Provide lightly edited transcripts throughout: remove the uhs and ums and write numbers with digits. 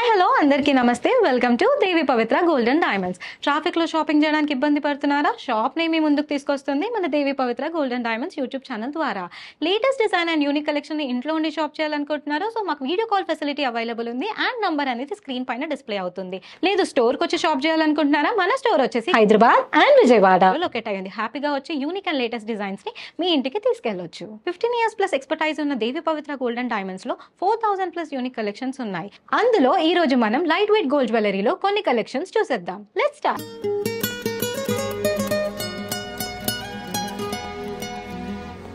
Hello అందరికీ నమస్తే welcome to Devi Pavitra golden diamonds. Traffic లో షాపింగ్ చేయడానికి ఇబ్బంది పడుతున్నారా? షాప్ ని మీ ముందుకు తీసుకొస్తుంది మన దేవి పవిత్ర గోల్డెన్ డైమండ్స్ యూట్యూబ్ ఛానల్ ద్వారా. Latest design and unique collection ని ఇంట్లో ఉండి షాప్ చేయాలనుకుంటున్నారా? సో మాకు వీడియో కాల్ ఫెసిలిటీ అవైలబుల్ ఉంది అండ్ నంబర్ అనేది స్క్రీన్ పైన డిస్ప్లే అవుతుంది. లేదు స్టోర్ కి వచ్చి షాప్ చేయాలనుకుంటున్నారా? మన స్టోర్ వచ్చేసి హైదరాబాద్ అండ్ విజయవాడ లొకేట్ అయ్యింది. హ్యాపీగా వచ్చి యూనిక్ అండ్ లేటెస్ట్ డిజైన్స్ ని మీ ఇంటికి తీసుకెళ్లొచ్చు. 15 years ప్లస్ ఎక్స్పర్టైజ్ ఉన్న దేవి పవిత్ర గోల్డెన్ డైమండ్స్ లో 4000 ప్లస్ యూనిక్ కలెక్షన్స్ ఉన్నాయి. అందులో ఈ రోజు మనం లైట్ వెయిట్ గోల్డ్ జ్యువెలరీలో కొన్ని కలెక్షన్స్ చూసేద్దాం. Let's start.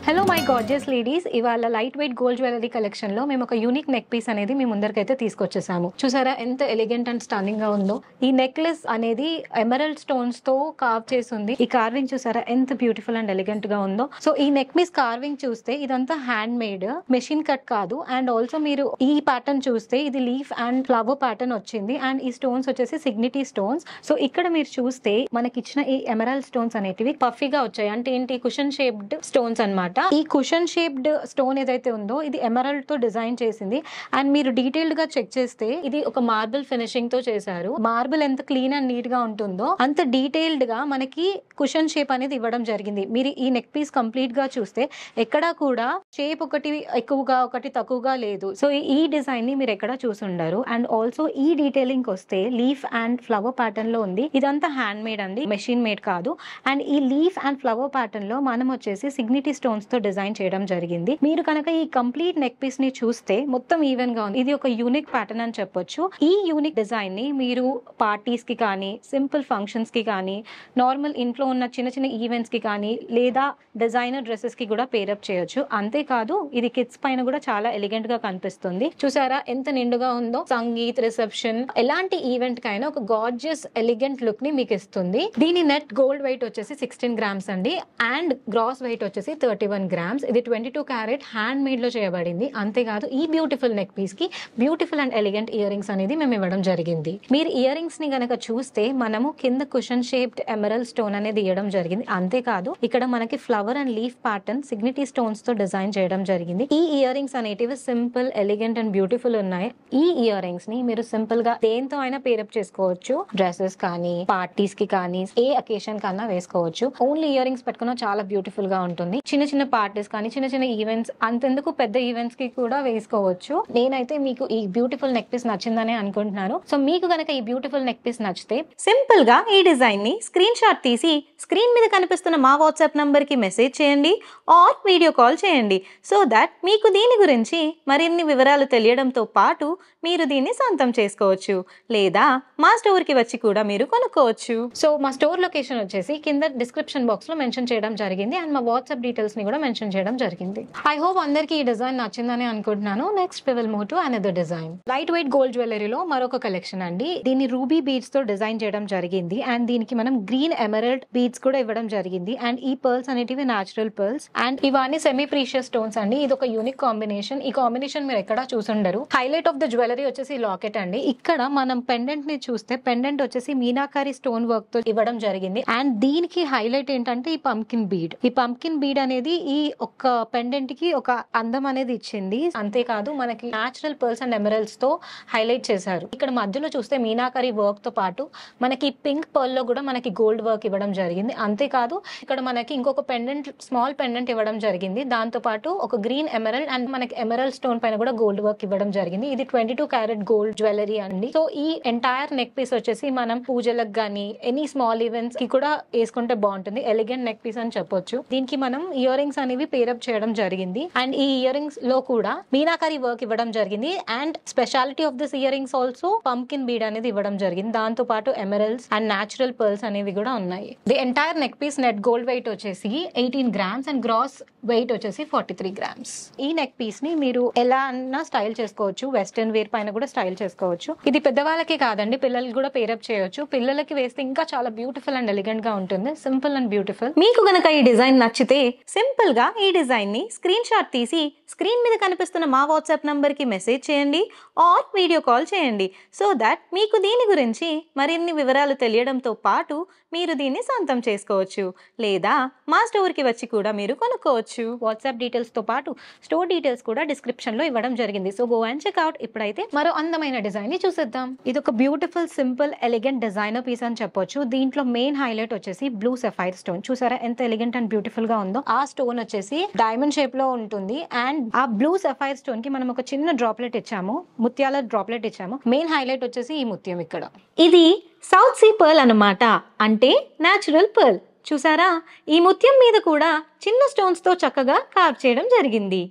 Hello my gorgeous ladies, ఇవాళ light weight gold jewellery collection లో మేము ఒక యూనిక్ నెక్ పీస్ అనేది మీ ముందరికైతే తీసుకొచ్చేసాము. చూసారా ఎంత ఎలిగెంట్ అండ్ స్టన్నింగ్ గా ఉందో. ఈ నెక్లెస్ అనేది ఎమరల్డ్ స్టోన్స్ తో కార్వ్ చేసి ఉంది. ఈ కార్వింగ్ చూసారా ఎంత బ్యూటిఫుల్ అండ్ ఎలిగెంట్ గా ఉందో. సో ఈ నెక్ పీస్ కార్వింగ్ చూస్తే ఇదంతా హ్యాండ్ మేడ్, మెషిన్ కట్ కాదు. అండ్ ఆల్సో మీరు ఈ ప్యాటర్న్ చూస్తే ఇది లీఫ్ అండ్ ఫ్లవర్ ప్యాటర్న్ వచ్చింది. అండ్ ఈ స్టోన్స్ వచ్చేసి సిగ్నిటీ స్టోన్స్. సో ఇక్కడ మీరు చూస్తే మనకి ఇచ్చిన ఈ ఎమరల్డ్ స్టోన్స్ అనేటివి పఫీగా వచ్చాయి. అంటే ఏంటి, కుషన్ షేప్డ్ స్టోన్స్ అన్నమాట. ఈ కుషన్ షేప్డ్ స్టోన్ ఏదైతే ఉందో ఇది ఎమరల్డ్ తో డిజైన్ చేసింది. అండ్ మీరు డీటెయిల్డ్ గా చెక్ చేస్తే ఇది ఒక మార్బుల్ ఫినిషింగ్ తో చేశారు. మార్బుల్ ఎంత క్లీన్ అండ్ నీట్ గా ఉంటుందో అంత డీటెయిల్డ్ గా మనకి కుషన్ షేప్ అనేది ఇవ్వడం జరిగింది. మీరు ఈ నెక్ పీస్ కంప్లీట్ గా చూస్తే ఎక్కడా కూడా షేప్ ఒకటి ఎక్కువగా ఒకటి తక్కువగా లేదు. సో ఈ డిజైన్ ని మీరు ఎక్కడ చూసుండరు. అండ్ ఆల్సో ఈ డీటెయిలింగ్ వస్తే లీఫ్ అండ్ ఫ్లవర్ ప్యాటర్న్ లో ఉంది. ఇదంతా హ్యాండ్ మేడ్ అండి, మెషిన్ మేడ్ కాదు. అండ్ ఈ లీఫ్ అండ్ ఫ్లవర్ ప్యాటర్న్ లో మనం వచ్చేసి సిగ్నిటీ స్టోన్స్ తో డిజైన్ చేయడం జరిగింది. మీరు కనుక ఈ కంప్లీట్ నెక్ పీస్ ని చూస్తే మొత్తం ఈవెన్ గా ఉంది. ఇది ఒక యూనిక్ ప్యాటర్న్ అని చెప్పొచ్చు. ఈ యూనిక్ డిజైన్ ని మీరు పార్టీస్ కి కానీ, సింపుల్ ఫంక్షన్స్ కి కానీ, నార్మల్ ఇంట్లో ఉన్న చిన్న చిన్న ఈవెంట్స్ కి కానీ, లేదా డిజైనర్ డ్రెస్సెస్ కి కూడా పేరప్ చేయొచ్చు. అంతేకాదు ఇది కిడ్స్ పైన కూడా చాలా ఎలిగెంట్ గా కనిపిస్తుంది. చూసారా ఎంత నిండుగా ఉందో. సంగీత్, రిసెప్షన్, ఎలాంటి ఈవెంట్ కైనా ఒక గార్జియస్ ఎలిగెంట్ లుక్ ని మీకు ఇస్తుంది. దీని నెట్ గోల్డ్ వెయిట్ వచ్చేసి 16 grams అండి. అండ్ గ్రాస్ వెయిట్ వచ్చేసి 31 grams. ఇది 22 carat హ్యాండ్ మేడ్ లో చేయబడింది. అంతేకాదు ఈ బ్యూటిఫుల్ నెక్ పీస్ కి beautiful and elegant ear rings అనేది మేము ఇవ్వడం జరిగింది. మీరు ఇయర్ రింగ్స్ ని గనక చూస్తే మనము కింద కుషన్ షేప్డ్ ఎమరల్డ్ స్టోన్ అనేది ఇవ్వడం జరిగింది. అంతేకాదు ఇక్కడ మనకి flower and leaf pattern Signity stones తో డిజైన్ చేయడం జరిగింది. ఈ ఇయర్ రింగ్స్ అనేటివి సింపుల్, ఎలిగెంట్ అండ్ బ్యూటిఫుల్ ఉన్నాయి. ఈ ఇయర్ రింగ్స్ ని మీరు సింపుల్ గా దేంతో అయినా పేరప్ చేసుకోవచ్చు. డ్రెస్సెస్ కానీ, పార్టీస్ కి కానీ, ఏ అకేషన్ కన్నా వేసుకోవచ్చు. ఓన్లీ ఇయర్ రింగ్స్ పెట్టుకున్నా చాలా బ్యూటిఫుల్ గా ఉంటుంది. చిన్న చిన్న పార్టీస్ కానీ, చిన్న చిన్న ఈవెంట్స్, అంతెందుకు పెద్ద ఈవెంట్స్ కి కూడా వేసుకోవచ్చు. నేనైతే మీకు ఈ బ్యూటిఫుల్ నెక్ పీస్ నచ్చిందని అనుకుంటున్నాను. సో మీకు గనక ఈ బ్యూటిఫుల్ నెక్ పీస్ నచ్చితే సింపుల్ గా ఈ డిజైన్ ని స్క్రీన్ షాట్ తీసి స్క్రీన్ మీద కనిపిస్తున్న మా వాట్సాప్ నంబర్ కి మెసేజ్ చేయండి ఆర్ వీడియో కాల్ చేయండి. సో దట్ మీకు దీని గురించి మరిన్ని వివరాలు తెలియడంతో పాటు మీరు దీన్ని సొంతం చేసుకోవచ్చు. లేదా మా స్టోర్ కి వచ్చి కూడా మీరు కొనుక్కోవచ్చు. సో మా స్టోర్ లొకేషన్ వచ్చేసి కింద డిస్క్రిప్షన్ బాక్స్ లో మెన్షన్ చేయడం జరిగింది. అండ్ మా వాట్సాప్ డీటెయిల్స్ ని కూడా మెన్షన్ చేయడం జరిగింది. ఐ హోప్ అందరికి ఈ డిజైన్ నచ్చిందని అనుకుంటున్నాను. Next we will move to another design. Light weight gold జ్యువెలరీలో మరొక కలెక్షన్ అండి. దీన్ని రూబీ బీడ్స్ తో డిజైన్ చేయడం జరిగింది. అండ్ దీనికి మనం గ్రీన్ ఎమరల్డ్ బీడ్స్ కూడా ఇవ్వడం జరిగింది. అండ్ ఈ పర్ల్స్ అనేటివి న్యాచురల్ పర్ల్స్. అండ్ ఇవన్నీ సెమీ ప్రీషియస్ స్టోన్స్ అండి. ఇది ఒక యూనిక్ కాంబినేషన్. ఈ కాంబినేషన్ మీరు ఎక్కడా చూసుండరు. హైలైట్ ఆఫ్ ద జ్యువెలరీ వచ్చేసి లాకెట్ అండి. ఇక్కడ మనం పెండెంట్ ని చూస్తే పెండెంట్ వచ్చేసి మీనాకారి స్టోన్ వర్క్ తో ఇవ్వడం జరిగింది. అండ్ దీనికి హైలైట్ ఏంటంటే ఈ పంకిన్ బీడ్. ఈ పంకిన్ బీడ్ అనేది ఈ ఒక పెండెంట్ కి ఒక అందం అనేది ఇచ్చింది. అంతేకాదు మనకి న్యాచురల్ పర్ల్స్ అండ్ ఎమరల్డ్స్ తో హైలైట్ చేశారు. ఇక్కడ మధ్యలో చూస్తే మీనాకారి వర్క్ తో పాటు మనకి పింక్ పర్ల్ లో కూడా మనకి గోల్డ్ వర్క్ ఇవ్వడం జరిగింది. అంతేకాదు ఇక్కడ మనకి ఇంకొక పెండెంట్, స్మాల్ పెండెంట్ ఇవ్వడం జరిగింది. దాంతో పాటు ఒక గ్రీన్ ఎమరల్డ్ అండ్ మనకి ఎమరల్డ్ స్టోన్ పైన కూడా గోల్డ్ వర్క్ ఇవ్వడం జరిగింది. ఇది 22 carat గోల్డ్ జ్యువెలరీ అండి. సో ఈ ఎంటైర్ నెక్ పీస్ వచ్చేసి మనం పూజలకు గానీ, ఎనీ స్మాల్ ఈవెంట్స్ కి కూడా వేసుకుంటే బాగుంటుంది. ఎలిగెంట్ నెక్ పీస్ అని చెప్పొచ్చు. దీనికి మనం ఇయర్ రింగ్స్ అనేవి పేరప్ చేయడం జరిగింది. అండ్ ఈ ఇయర్ రింగ్స్ లో కూడా మీనాకారి వర్క్ ఇవ్వడం జరిగింది. And speciality of this ear rings also pumpkin bead అనేది ఇవ్వడం జరిగింది. దాంతో పాటు ఎమరల్డ్స్ అండ్ న్యాచురల్ పర్ల్స్ అనేవి కూడా ఉన్నాయి. The entire neck piece net gold weight వచ్చేసి 18 grams అండ్ గ్రాస్ వెయిట్ వచ్చేసి 43 grams. ఈ నెక్ పీస్ ని మీరు ఎలా అన్నా స్టైల్ చేసుకోవచ్చు. వెస్టర్న్ వేర్ పైన కూడా స్టైల్ చేసుకోవచ్చు. ఇది పెద్దవాళ్ళకి కాదండి, పిల్లలకి కూడా పేరప్ చేయొచ్చు. పిల్లలకి వేస్తే ఇంకా చాలా బ్యూటిఫుల్ అండ్ ఎలిగెంట్ గా ఉంటుంది. Simple and beautiful. మీకు గనక ఈ డిజైన్ నచ్చితే సింపుల్ సింపుల్గా ఈ డిజైన్ని స్క్రీన్ షాట్ తీసి స్క్రీన్ మీద కనిపిస్తున్న మా వాట్సాప్ నంబర్కి మెసేజ్ చేయండి ఆర్ వీడియో కాల్ చేయండి. సో దట్ మీకు దీని గురించి మరిన్ని వివరాలు తెలియడంతో పాటు మీరు దీన్ని సొంతం చేసుకోవచ్చు, లేదా మా స్టోర్కి వచ్చి కూడా మీరు కొనుక్కోవచ్చు. వాట్సాప్ డీటెయిల్స్తో పాటు స్టోర్ డీటెయిల్స్ కూడా డిస్క్రిప్షన్లో ఇవ్వడం జరిగింది. So go and check out. ఇప్పుడైతే మరో అందమైన డిజైన్ని చూసేద్దాం. ఇది ఒక beautiful simple elegant designer piece అని చెప్పొచ్చు. దీంట్లో మెయిన్ హైలైట్ వచ్చేసి బ్లూ సఫైర్ స్టోన్. చూసారా ఎంత ఎలిగెంట్ అండ్ బ్యూటిఫుల్ గా ఉందో. ఆ స్టోన్ వచ్చేసి డైమండ్ షేప్ లో ఉంటుంది అండ్ ఆ బ్లూ సఫైర్ స్టోన్ కి మనం ఒక చిన్న డ్రాప్లెట్ ఇచ్చాము, ముత్యాల డ్రాప్లెట్ ఇచ్చాము. మెయిన్ హైలైట్ వచ్చేసి ఈ ముత్యం ఇక్కడ. ఇది సౌత్ సీ పర్ల్ అన్నమాట, అంటే న్యాచురల్ పర్ల్. చూసారా ఈ ముత్యం మీద కూడా చిన్న స్టోన్స్ తో చక్కగా కార్వ్ చేయడం జరిగింది.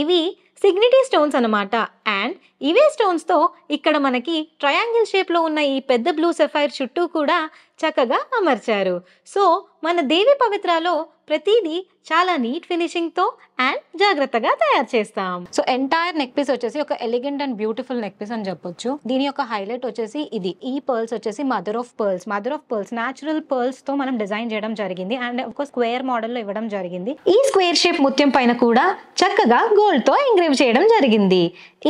ఇవి సిగ్నిటీ స్టోన్స్ అన్నమాట అండ్ ఇవే స్టోన్స్ తో ఇక్కడ మనకి ట్రయాంగిల్ షేప్ లో ఉన్న ఈ పెద్ద బ్లూ సఫైర్ చుట్టూ కూడా చక్కగా అమర్చారు. సో మన దేవి పవిత్రలో ప్రతిదీ చాలా నీట్ ఫినిషింగ్ తో అండ్ జాగ్రత్తగా తయారు చేస్తాం. సో ఎంటైర్ నెక్ పీస్ వచ్చేసి ఒక elegant and beautiful neck piece అని చెప్పొచ్చు. దీని యొక్క హైలైట్ వచ్చేసి ఇది. ఈ పర్ల్స్ వచ్చేసి mother of pearls natural pearls తో మనం డిజైన్ చేయడం జరిగింది అండ్ ఒక స్క్వేర్ మోడల్ లో ఇవ్వడం జరిగింది. ఈ స్క్వేర్ షేప్ ముత్యం పైన కూడా చక్కగా గోల్డ్ తో ఎంగ్రేవ్ చేయడం జరిగింది.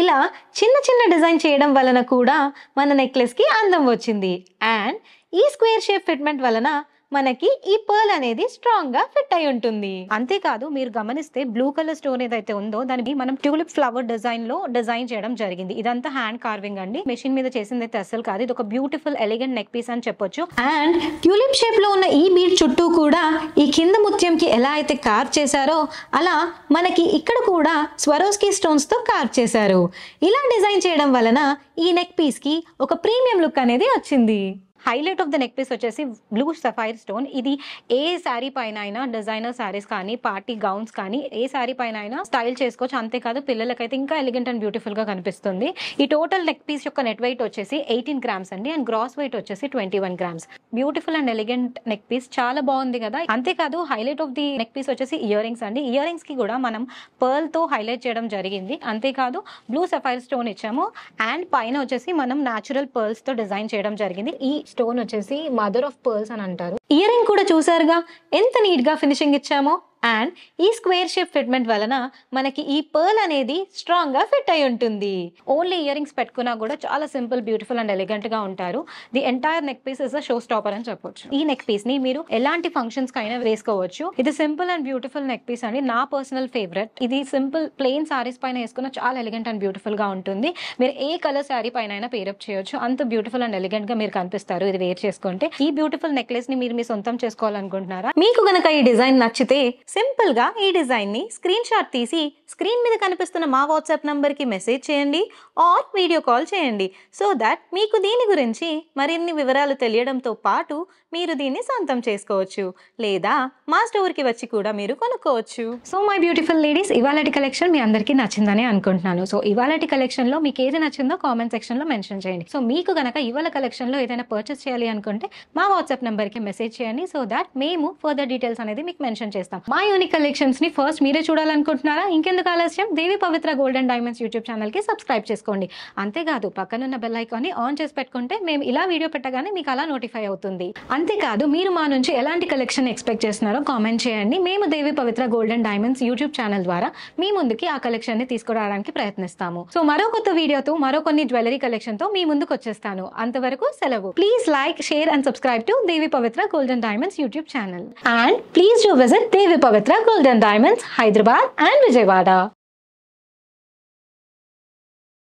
ఇలా చిన్న చిన్న డిజైన్ చేయడం వలన కూడా మన నెక్లెస్ కి అందం వచ్చింది అండ్ ఈ స్క్వేర్ షేప్ ఫిట్మెంట్ వలన మనకి ఈ పర్ల్ అనేది స్ట్రాంగ్ గా ఫిట్ అయి ఉంటుంది. అంతేకాదు మీరు గమనిస్తే బ్లూ కలర్ స్టోన్ ఏదైతే ఉందో దానికి మనం ట్యూలిప్ ఫ్లవర్ డిజైన్ లో డిజైన్ చేయడం జరిగింది. ఇదంతా హ్యాండ్ కార్వింగ్ అండి, మెషిన్ మీద చేసింది అయితే అస్సలు కాదు. ఇది ఒక బ్యూటిఫుల్ ఎలిగెంట్ నెక్ పీస్ అని చెప్పొచ్చు. అండ్ ట్యూలిప్ షేప్ లో ఉన్న ఈ బీడ్ చుట్టూ కూడా ఈ కింద ముత్యంకి ఎలా అయితే కార్వ్ చేశారో అలా మనకి ఇక్కడ కూడా స్వరోస్కీ స్టోన్స్ తో కార్వ్ చేశారు. ఇలా డిజైన్ చేయడం వలన ఈ నెక్ పీస్ కి ఒక ప్రీమియం లుక్ అనేది వచ్చింది. Highlight of the neck piece వచ్చేసి బ్లూ సఫైర్ స్టోన్. ఇది ఏ శారీ పైన అయినా, డిజైనర్ శారీస్ కానీ పార్టీ గౌన్స్ కానీ ఏ శారీ పైన అయినా స్టైల్ చేసుకోవచ్చు. అంతేకాదు పిల్లలకైతే ఇంకా ఎలిగెంట్ అండ్ బ్యూటిఫుల్ గా కనిపిస్తుంది. ఈ టోటల్ నెక్ పీస్ యొక్క నెట్ వెయిట్ వచ్చేసి 18 గ్రామ్స్ అండి అండ్ గ్రాస్ వెయిట్ వచ్చేసి 21 grams. Beautiful and elegant neck piece, చాలా బాగుంది కదా. అంతేకాదు highlight of the neck piece వచ్చేసి ఇయర్ రింగ్స్ అండి. ఇయర్ రింగ్స్ కి కూడా మనం పర్ల్ తో హైలైట్ చేయడం జరిగింది. అంతేకాదు బ్లూ సఫైర్ స్టోన్ ఇచ్చాము అండ్ పైన వచ్చేసి మనం న్యాచురల్ పర్ల్స్ తో డిజైన్ చేయడం జరిగింది. ఈ స్టోన్ వచ్చేసి మదర్ ఆఫ్ పర్ల్స్ అని అంటారు. ఇయర్ రింగ్ కూడా చూసారుగా ఎంత నీట్ గా ఫినిషింగ్ ఇచ్చామో అండ్ ఈ స్క్వేర్ షేప్ ఫిట్మెంట్ వలన మనకి ఈ పర్ల్ అనేది స్ట్రాంగ్ గా ఫిట్ అయి ఉంటుంది. ఓన్లీ ఇయర్ రింగ్స్ పెట్టుకున్నా కూడా చాలా సింపుల్, బ్యూటిఫుల్ అండ్ ఎలిగెంట్ గా ఉంటారు. The entire neck piece is a show stopper అని చెప్పొచ్చు. ఈ నెక్ పీస్ ని మీరు ఎలాంటి ఫంక్షన్స్ కైనా వేసుకోవచ్చు. ఇది simple and beautiful neck piece అండి, నా పర్సనల్ ఫేవరెట్. ఇది సింపుల్ ప్లెయిన్ సారీస్ పైన వేసుకున్న చాలా ఎలిగెంట్ అండ్ బ్యూటిఫుల్ గా ఉంటుంది. మీరు ఏ కలర్ శారీ పైన అయినా పేరప్ చేయొచ్చు. అంత బ్యూటిఫుల్ అండ్ ఎలిగెంట్ గా మీరు కనిపిస్తారు ఇది వేర్ చేసుకుంటే. ఈ బ్యూటిఫుల్ నెక్లెస్ ని మీరు మీ సొంతం చేసుకోవాలనుకుంటున్నారా? మీకు గనక ఈ డిజైన్ నచ్చితే సింపుల్ గా ఈ డిజైన్ ని స్క్రీన్ షాట్ తీసి స్క్రీన్ మీద కనిపిస్తున్న మా వాట్సాప్ నంబర్ కి మెసేజ్ చేయండి ఆర్ వీడియో కాల్ చేయండి. సో దట్ మీకు దీని గురించి మరిన్ని వివరాలు తెలియడంతో పాటు మీరు దీన్ని సొంతం చేసుకోవచ్చు, లేదా మా స్టోర్ కి వచ్చి కూడా మీరు కొనుక్కోవచ్చు. సో మై బ్యూటిఫుల్ లేడీస్, ఇవాళటి కలెక్షన్ మీ అందరికీ నచ్చిందని అనుకుంటున్నాను. సో ఇవాళటి కలెక్షన్ లో మీకు ఏది నచ్చిందో కామెంట్ సెక్షన్ లో మెన్షన్ చేయండి. సో మీకు గనక ఇవాళ కలెక్షన్ లో ఏదైనా పర్చేస్ చేయాలి అనుకుంటే మా వాట్సాప్ నంబర్ కి మెసేజ్ చేయండి. సో దట్ మేము ఫర్దర్ డీటెయిల్స్ అనేది మీకు మెన్షన్ చేస్తాం. మా యూనిక్ కలెక్షన్స్ ని ఫస్ట్ మీరే చూడాలనుకుంటున్నారా? ఇంకెందుకు ఆలస్యం, Devi Pavitra gold and diamonds YouTube channel కి సబ్స్క్రైబ్ చేసుకోండి. అంతేకాదు పక్కనున్న బెల్ ఐకాన్ ని ఆన్ చేసి పెట్టుకుంటే మేము ఇలా వీడియో పెట్టగానే మీకు అలా నోటిఫై అవుతుంది. అంతేకాదు మీరు మా నుంచి ఎలాంటి కలెక్షన్ ఎక్స్పెక్ట్ చేస్తున్నారో కామెంట్ చేయండి. మేము Devi Pavitra gold and diamonds YouTube channel ద్వారా మీ ముందుకి ఆ కలెక్షన్ ని తీసుకురావడానికి ప్రయత్నిస్తాము. సో మరో కొత్త వీడియోతో మరో కొన్ని జ్యువెలరీ కలెక్షన్ తో మీ ముందుకు వచ్చేస్తాను. అంతవరకు సెలవు. Please like, share and subscribe to Devi Pavitra gold and diamonds YouTube channel. And please do visit Devi Pavitra gold and diamonds, Hyderabad and Vijayawada.